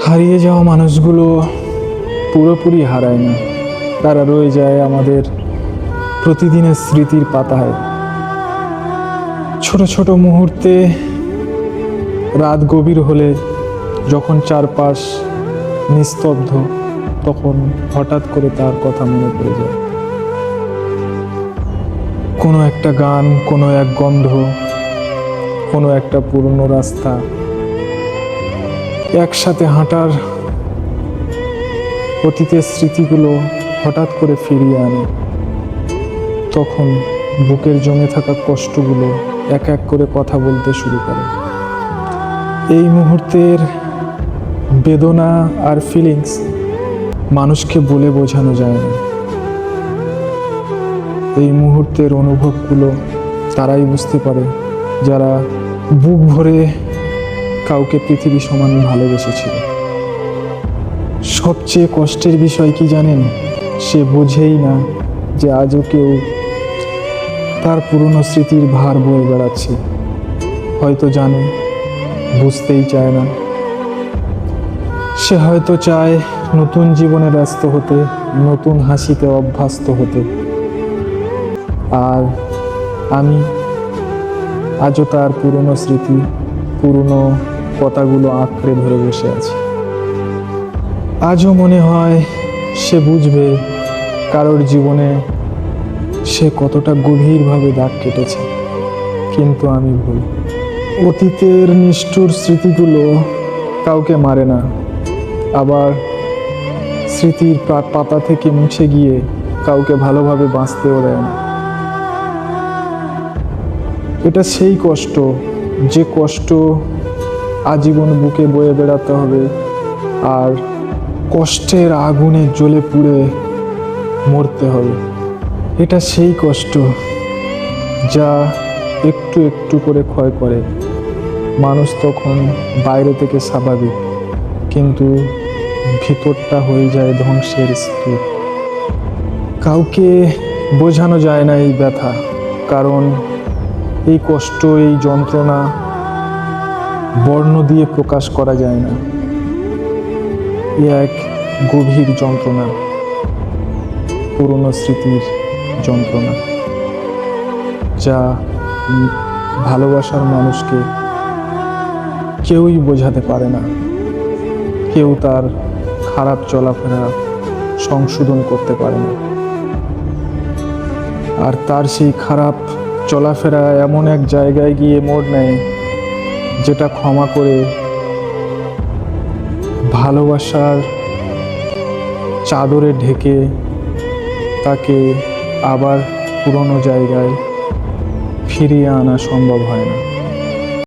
হারিয়ে যাওয়া মানুষগুলো পুরোপুরি হারায় না, তারা রয়ে যায় আমাদের প্রতিদিনের স্মৃতির পাতায়। ছোট ছোট মুহূর্তে, রাত গভীর হলে যখন চারপাশ নিস্তব্ধ, তখন হঠাৎ করে তার কথা মনে পড়ে যায়। কোনো একটা গান, কোনো এক গন্ধ, কোনো একটা পুরনো রাস্তা, একসাথে হাঁটার অতীতের স্মৃতিগুলো হঠাৎ করে ফিরিয়ে আনে। তখন বুকের জমে থাকা কষ্টগুলো এক এক করে কথা বলতে শুরু করে। এই মুহূর্তের বেদনা আর ফিলিংস মানুষকে বলে বোঝানো যায় না। এই মুহূর্তের অনুভবগুলো তারাই বুঝতে পারে যারা বুক ভরে কাউকে পৃথিবী সমান ভালোবেসেছিল। সবচেয়ে কষ্টের বিষয় কি জানেন? সে বোঝেই না যে আজও কেউ তার পুরনো স্মৃতির ভার বয়ে বেড়াচ্ছে। হয়তো জানে, বুঝতেই চায় না। সে হয়তো চায় নতুন জীবনে ব্যস্ত হতে, নতুন হাসিতে অভ্যস্ত হতে। আর আমি আজও তার পুরনো স্মৃতি, পুরনো কথাগুলো আঁকড়ে ধরে বসে আছি। আজও মনে হয় সে বুঝবে কারোর জীবনে সে কতটা গভীরভাবে দাগ কেটেছে, কিন্তু আমি ভুল। অতীতের নিষ্ঠুর স্মৃতিগুলো কাউকে মারে না, আবার স্মৃতির পাতা থেকে মুছে গিয়ে কাউকে ভালোভাবে বাঁচতেও দেয় না। এটা সেই কষ্ট, যে কষ্ট আজীবন বুকে বয়ে বেড়াতে হবে, আর কষ্টের আগুনে জ্বলে পুড়ে মরতে হবে। এটা সেই কষ্ট যা একটু একটু করে ক্ষয় করে। মানুষ তখন বাইরে থেকে স্বাভাবিক, কিন্তু ভিতরটা হয়ে যায় ধ্বংসের স্তূপ। কাউকে বোঝানো যায় না এই ব্যথা, কারণ এই কষ্ট, এই যন্ত্রণা বর্ণ দিয়ে প্রকাশ করা যায় না। এ এক গভীর যন্ত্রণা, পুরনো স্মৃতির যন্ত্রণা, যা ভালোবাসার মানুষকে কেউই বোঝাতে পারে না। কেউ তার খারাপ চলাফেরা সংশোধন করতে পারে না। আর তার সেই খারাপ চলাফেরা এমন এক জায়গায় গিয়ে মোড় নেয় যেটা ক্ষমা করে ভালোবাসার চাদরে ঢেকে তাকে আবার পুরনো জায়গায় ফিরিয়ে আনা সম্ভব হয় না।